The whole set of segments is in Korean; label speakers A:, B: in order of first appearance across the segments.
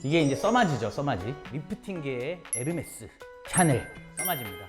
A: 이게 이제 써마지죠, 써마지. 리프팅계의 에르메스, 샤넬, 써마지입니다.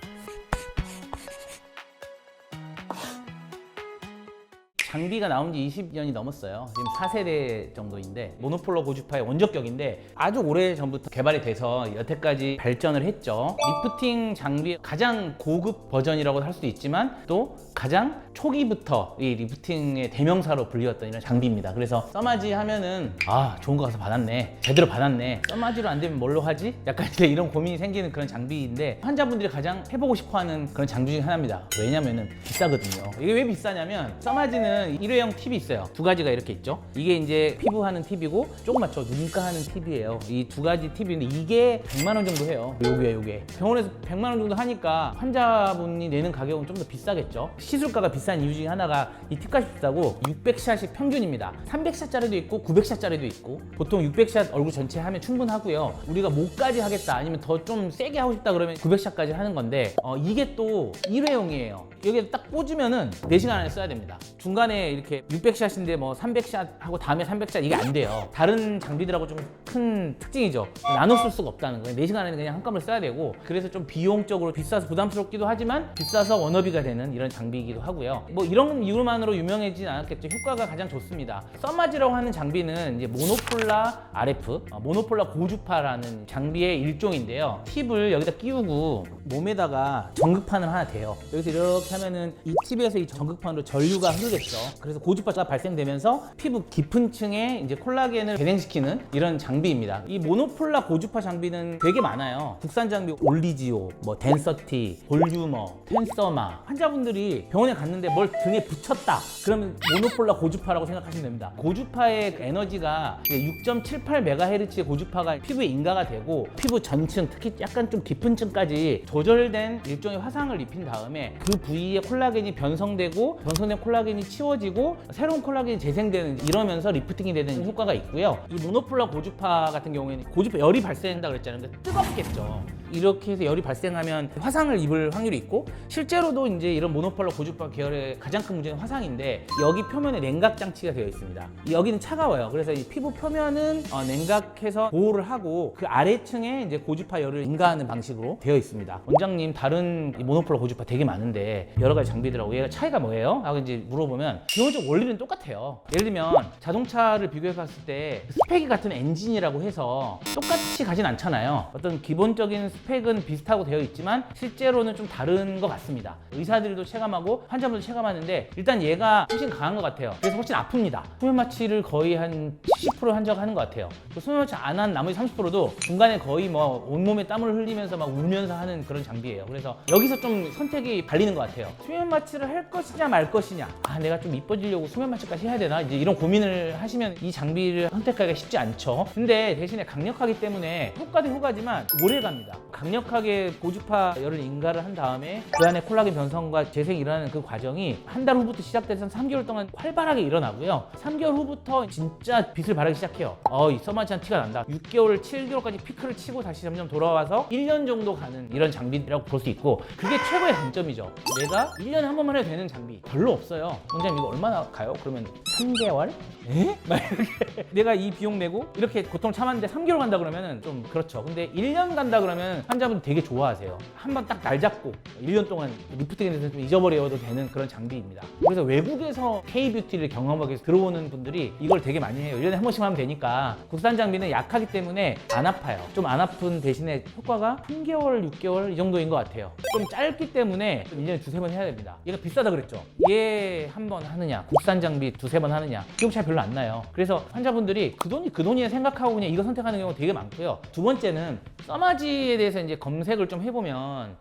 A: 장비가 나온 지 20년이 넘었어요. 지금 4세대 정도인데 모노폴러 고주파의 원적격인데 아주 오래 전부터 개발이 돼서 여태까지 발전을 했죠. 리프팅 장비 가장 고급 버전이라고 할 수도 있지만 또 가장 초기부터 이 리프팅의 대명사로 불리웠던 이런 장비입니다. 그래서 써마지 하면은 아 좋은 거 가서 받았네, 제대로 받았네, 써마지로 안 되면 뭘로 하지? 약간 이제 이런 고민이 생기는 그런 장비인데 환자분들이 가장 해보고 싶어하는 그런 장비 중 하나입니다. 왜냐면은 비싸거든요. 이게 왜 비싸냐면 써마지는 일회용 팁이 있어요. 두 가지가 이렇게 있죠. 이게 이제 피부하는 팁이고 조그맣죠, 눈가 하는 팁이에요. 이 두 가지 팁인데 이게 100만 원 정도 해요. 요게 병원에서 100만 원 정도 하니까 환자분이 내는 가격은 좀 더 비싸겠죠. 시술가가 비싼 이유 중에 하나가 이 팁값이 비싸고 600샷이 평균입니다. 300샷짜리도 있고 900샷짜리도 있고 보통 600샷 얼굴 전체 하면 충분하고요. 우리가 목까지 하겠다 아니면 더 좀 세게 하고 싶다 그러면 900샷까지 하는 건데 이게 또 일회용이에요. 여기에 딱 꽂으면은 4시간 안에 써야 됩니다. 중간에 이렇게 600샷인데 뭐 300샷 하고 다음에 300샷 이게 안 돼요. 다른 장비들하고 좀 큰 특징이죠. 나눠 쓸 수가 없다는 거예요. 4시간 안에 그냥 한꺼번에 써야 되고 그래서 좀 비용적으로 비싸서 부담스럽기도 하지만 비싸서 워너비가 되는 이런 장비이기도 하고요. 뭐 이런 이유만으로 유명해지진 않았겠죠. 효과가 가장 좋습니다. 써마지라고 하는 장비는 이제 모노폴라 RF, 모노폴라 고주파라는 장비의 일종인데요. 팁을 여기다 끼우고 몸에다가 전극판을 하나 대요. 여기서 이렇게 하면은 이 팁에서 이 전극판으로 전류가 흐르겠죠. 그래서 고주파가 발생되면서 피부 깊은 층에 이제 콜라겐을 배생시키는 이런 장비입니다. 이 모노폴라 고주파 장비는 되게 많아요. 국산 장비 올리지오, 뭐 덴서티, 볼유머, 텐서마. 환자분들이 병원에 갔는데 뭘 등에 붙였다. 그러면 모노폴라 고주파라고 생각하시면 됩니다. 고주파의 에너지가 6.78MHz의 고주파가 피부에 인가가 되고 피부 전층, 특히 약간 좀 깊은 층까지 조절된 일종의 화상을 입힌 다음에 그 부위에 콜라겐이 변성되고 변성된 콜라겐이 치워지고 새로운 콜라겐이 재생되는 이러면서 리프팅이 되는 효과가 있고요. 이 모노폴라 고주파 같은 경우에는 고주파 열이 발생한다 그랬잖아요. 근데 뜨겁겠죠. 이렇게 해서 열이 발생하면 화상을 입을 확률이 있고 실제로도 이제 이런 모노폴라 고주파 계열의 가장 큰 문제는 화상인데 여기 표면에 냉각 장치가 되어 있습니다. 여기는 차가워요. 그래서 이 피부 표면은 냉각해서 보호를 하고 그 아래층에 이제 고주파 열을 인가하는 방식으로 되어 있습니다. 원장님 다른 모노폴라 고주파 되게 많은데 여러 가지 장비들하고 얘가 차이가 뭐예요? 하고 이제 물어보면 기본적으로 원리는 똑같아요. 예를 들면 자동차를 비교해 봤을 때 스펙이 같은 엔진이라고 해서 똑같이 가진 않잖아요. 어떤 기본적인 스펙은 비슷하고 되어 있지만 실제로는 좀 다른 것 같습니다. 의사들도 체감하고 환자분도 체감하는데 일단 얘가 훨씬 강한 것 같아요. 그래서 훨씬 아픕니다. 수면 마취를 거의 한 70% 하는 것 같아요. 수면 마취 안 한 나머지 30%도 중간에 거의 뭐 온몸에 땀을 흘리면서 막 울면서 하는 그런 장비예요. 그래서 여기서 좀 선택이 갈리는 것 같아요. 수면 마취를 할 것이냐 말 것이냐, 내가 좀 이뻐지려고 수면 마취까지 해야 되나, 이제 이런 고민을 하시면 이 장비를 선택하기가 쉽지 않죠. 근데 대신에 강력하기 때문에 효과도 효과지만 오래 갑니다. 강력하게 고주파 열을 인가를 한 다음에 그 안에 콜라겐 변성과 재생이 일어나는 그 과정이 한 달 후부터 시작돼서 3개월 동안 활발하게 일어나고요. 3개월 후부터 진짜 빛을 발하기 시작해요. 이 써마지한 티가 난다. 6개월, 7개월까지 피크를 치고 다시 점점 돌아와서 1년 정도 가는 이런 장비라고 볼 수 있고 그게 최고의 단점이죠. 내가 1년에 한 번만 해도 되는 장비 별로 없어요. 원장님 이거 얼마나 가요? 그러면 3개월? 에? 막 이렇게 내가 이 비용 내고 이렇게 고통을 참았는데 3개월 간다 그러면은 좀 그렇죠. 근데 1년 간다 그러면 환자분 되게 좋아하세요. 한번 딱 날 잡고 1년 동안 리프팅에 대해서 좀 잊어버려도 되는 그런 장비입니다. 그래서 외국에서 K-뷰티를 경험하기 위해서 들어오는 분들이 이걸 되게 많이 해요. 1년에 한 번씩 하면 되니까. 국산 장비는 약하기 때문에 안 아파요. 좀 안 아픈 대신에 효과가 3개월, 6개월 이 정도인 것 같아요. 좀 짧기 때문에 1년에 2-3번 해야 됩니다. 얘가 비싸다 그랬죠. 얘 한 번 하느냐, 국산 장비 2-3번 하느냐, 비용 차이 별로 안 나요. 그래서 환자분들이 그 돈이야 생각하고 그냥 이거 선택하는 경우가 되게 많고요. 두 번째는 써마지에 대해서 이제 검색을 좀 해보면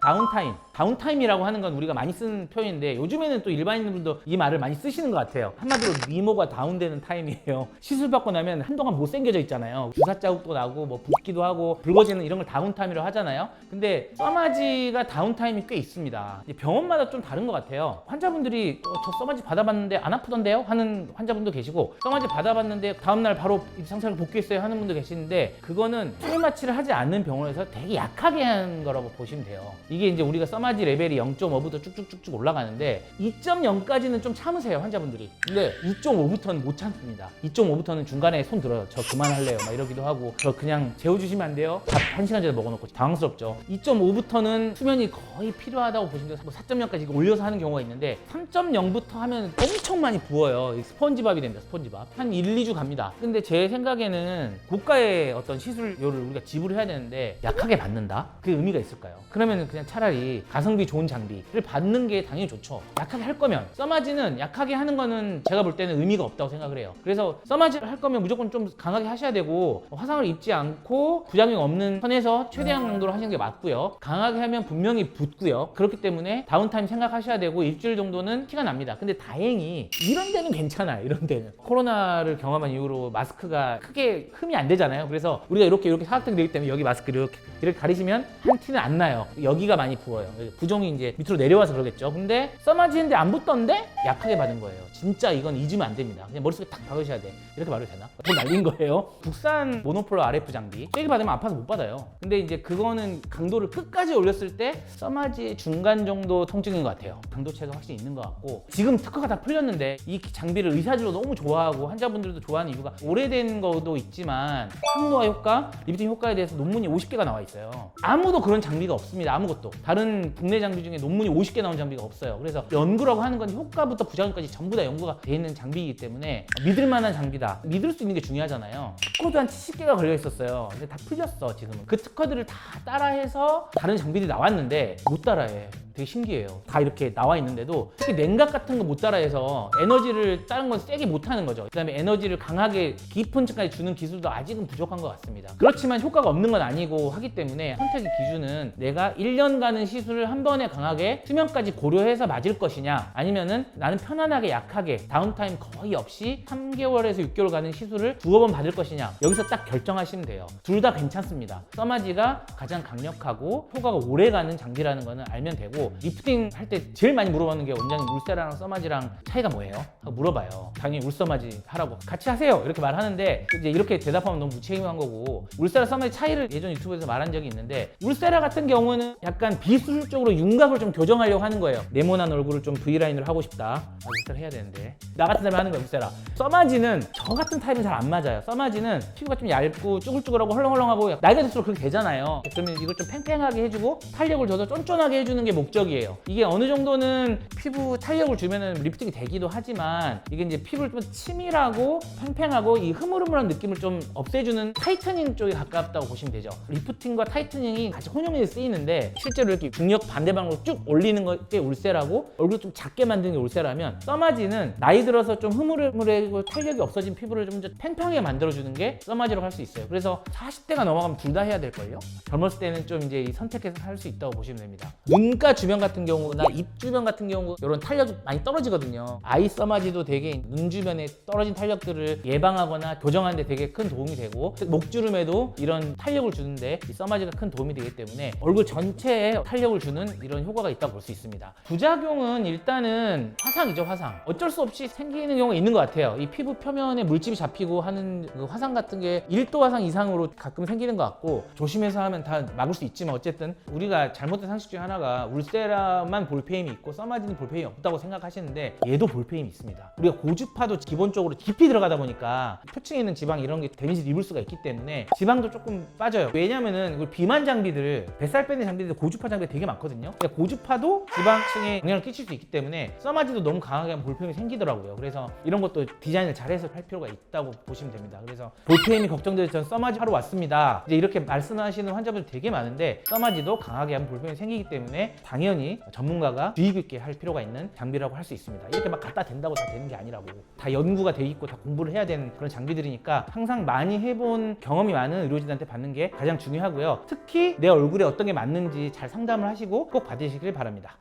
A: 다운타임이라고 하는 건 우리가 많이 쓰는 표현인데 요즘에는 또 일반인분들도 이 말을 많이 쓰시는 것 같아요. 한마디로 미모가 다운되는 타임이에요. 시술 받고 나면 한동안 못생겨져 있잖아요. 주사 자국도 나고 뭐 붓기도 하고 붉어지는 이런 걸 다운타임이라고 하잖아요. 근데 써마지가 다운타임이 꽤 있습니다. 병원마다 좀 다른 것 같아요. 환자분들이 저 써마지 받아봤는데 안 아프던데요? 하는 환자분도 계시고 써마지 받아봤는데 다음날 바로 상처를 복귀했어요 하는 분도 계시는데 그거는 수면 마취를 하지 않는 병원에서 되게 약한 약하게 한 거라고 보시면 돼요. 이게 이제 우리가 써마지 레벨이 0.5부터 쭉쭉쭉쭉 올라가는데 2.0까지는 좀 참으세요, 환자분들이. 근데 2.5부터는 못 참습니다. 2.5부터는 중간에 손 들어요. 저 그만할래요 막 이러기도 하고, 저 그냥 재워주시면 안 돼요? 밥 1시간 전에 먹어놓고 당황스럽죠. 2.5부터는 수면이 거의 필요하다고 보시면 돼요. 뭐 4.0까지 올려서 하는 경우가 있는데 3.0부터 하면 엄청 많이 부어요. 스펀지밥이 됩니다. 스펀지밥. 한 1, 2주 갑니다. 근데 제 생각에는 고가의 어떤 시술료를 우리가 지불해야 되는데 약하게 받는다? 그게 의미가 있을까요? 그러면 그냥 차라리 가성비 좋은 장비를 받는 게 당연히 좋죠. 약하게 할 거면. 써마지는 약하게 하는 거는 제가 볼 때는 의미가 없다고 생각을 해요. 그래서 써마지를 할 거면 무조건 좀 강하게 하셔야 되고, 화상을 입지 않고 부작용 없는 선에서 최대한 강도로 하시는 게 맞고요. 강하게 하면 분명히 붓고요. 그렇기 때문에 다운타임 생각하셔야 되고, 일주일 정도는 티가 납니다. 근데 다행히 이런 데는 괜찮아요. 이런 데는 코로나를 경험한 이후로 마스크가 크게 흠이 안 되잖아요. 그래서 우리가 이렇게 사각형이 되기 때문에 여기 마스크를 이렇게 가리시면 한 티는 안 나요. 여기가 많이 부어요. 부종이 이제 밑으로 내려와서 그러겠죠. 근데 써마지인데 안 붓던데 약하게 받은 거예요. 진짜 이건 잊으면 안 됩니다. 그냥 머릿속에 딱 박으셔야 돼. 이렇게 말해도 되나? 돈 날린 거예요. 국산 모노폴로 RF 장비 세게 받으면 아파서 못 받아요. 근데 이제 그거는 강도를 끝까지 올렸을 때 써마지의 중간 정도 통증인 것 같아요. 강도차가 확실히 있는 것 같고, 지금 특허가 다 풀렸는데 이 장비를 의사들도 너무 좋아하고 환자분들도 좋아하는 이유가 오래된 것도 있지만 항노화 효과, 리프팅 효과에 대해서 논문이 50개가 나와 있어요. 아무도 그런 장비가 없습니다. 아무것도. 다른 국내 장비 중에 논문이 50개 나온 장비가 없어요. 그래서 연구라고 하는 건 효과부터 부작용까지 전부 다 연구가 돼 있는 장비이기 때문에 믿을 만한 장비다. 믿을 수 있는 게 중요하잖아요. 특허도 한 70개가 걸려 있었어요. 근데 다 풀렸어, 지금은. 그 특허들을 다 따라해서 다른 장비들이 나왔는데 못 따라해. 되게 신기해요. 다 이렇게 나와 있는데도 특히 냉각 같은 거 못 따라해서 에너지를 다른 건 세게 못 하는 거죠. 그 다음에 에너지를 강하게 깊은 층까지 주는 기술도 아직은 부족한 것 같습니다. 그렇지만 효과가 없는 건 아니고 하기 때문에 선택의 기준은 내가 1년간은 시술을 한 번에 강하게 수면까지 고려해서 맞을 것이냐, 아니면은 나는 편안하게 약하게 다운타임 거의 없이 3개월에서 6개월 가는 시술을 두어 번 받을 것이냐, 여기서 딱 결정하시면 돼요. 둘 다 괜찮습니다. 써마지가 가장 강력하고 효과가 오래 가는 장비라는 거는 알면 되고, 리프팅 할 때 제일 많이 물어보는 게 원장님 울세라랑 써마지랑 차이가 뭐예요? 하고 물어봐요. 당연히 울써마지 하라고 같이 하세요 이렇게 말하는데, 이제 이렇게 대답하면 너무 무책임한 거고, 울세라 써마지 차이를 예전 유튜브에서 말한 적이 있는데, 울세라 같은 경우는 약간 비수술적으로 윤곽을 좀 교정하려고 하는 거예요. 네모난 얼굴을 좀 V라인으로 하고 싶다. 울세라 해야 되는데 나 같은 사람이 하는 거예요. 울세라. 써마지는 저 같은 타입은 잘 안 맞아요. 써마지는 피부가 좀 얇고 쭈글쭈글하고 헐렁헐렁하고 나이가 들수록 그렇게 되잖아요. 그러면 이걸 좀 팽팽하게 해주고 탄력을 줘서 쫀쫀하게 해주는 게 목적이에요. 이게 어느 정도는 피부 탄력을 주면은 리프팅이 되기도 하지만, 이게 이제 피부를 좀 치밀하고 팽팽하고 이 흐물흐물한 느낌을 좀 없애주는 타이트닝 쪽에 가깝다고 보시면 되죠. 리프팅과 타이트닝이 같이 혼용해서 쓰이는데, 실제로 이렇게 중력 반대방으로 쭉 올리는 게 울세라고 얼굴 좀 작게 만드는 게 울세라면, 써마지는 나이 들어서 좀 흐물흐물하고 탄력이 없어진 피부를 좀 팽팽하게 만들어주는 게 써마지라고 할 수 있어요. 그래서 40대가 넘어가면 둘 다 해야 될걸요? 젊었을 때는 좀 이제 선택해서 할 수 있다고 보시면 됩니다. 눈가 주변 같은 경우나 입 주변 같은 경우 이런 탄력이 많이 떨어지거든요. 아이 써마지도 되게 눈 주변에 떨어진 탄력들을 예방하거나 교정하는 데 되게 큰 도움이 되고, 목주름에도 이런 탄력을 주는데 이 써마지가 큰 도움이 되기 때문에 얼굴 전체에 탄력을 주는 이런 효과가 있다고 볼 수 있습니다. 부작용은 일단은 화상이죠. 화상. 어쩔 수 없이 생기는 경우가 있는 것 같아요. 이 피부 표면에 물집이 잡히고 하는 그 화상 같은 게 1도 화상 이상으로 가끔 생기는 것 같고, 조심해서 하면 다 막을 수 있지만, 어쨌든 우리가 잘못된 상식 중에 하나가 울세라만 볼페임이 있고 써마지는 볼페임이 없다고 생각하시는데, 얘도 볼페임이 있습니다. 우리가 고주파도 기본적으로 깊이 들어가다 보니까 표층에 있는 지방 이런 게 데미지를 입을 수가 있기 때문에 지방도 조금 빠져요. 왜냐면은 비만 장비들, 뱃살 빼는 장비들, 고주파 장비 되게 많거든요. 고주파도 지방층에 영향을 끼칠 수 있기 때문에 써마지도 너무 강하게 하면 볼페임이 생기더라고요. 그래서 이런 것도 디자인을 잘해서 할 필요가 있다고 보시면 됩니다. 그래서 볼페임이 걱정돼서 저는 써마지 하러 왔습니다, 이제 이렇게 말씀하시는 환자분들 되게 많은데, 써마지도 강하게 하면 볼페임이 생기기 때문에 당연히 전문가가 주의 깊게 할 필요가 있는 장비라고 할 수 있습니다. 이렇게 막 갖다 댄다고 다 되는 게 아니라고, 다 연구가 돼 있고 다 공부를 해야 되는 그런 장비들이니까 항상 많이 해본 경험이 많은 의료진한테 받는 게 가장 중요하고요. 특히 내 얼굴에 어떤 게 맞는지 잘 상담을 하시고 꼭 받으시길 바랍니다.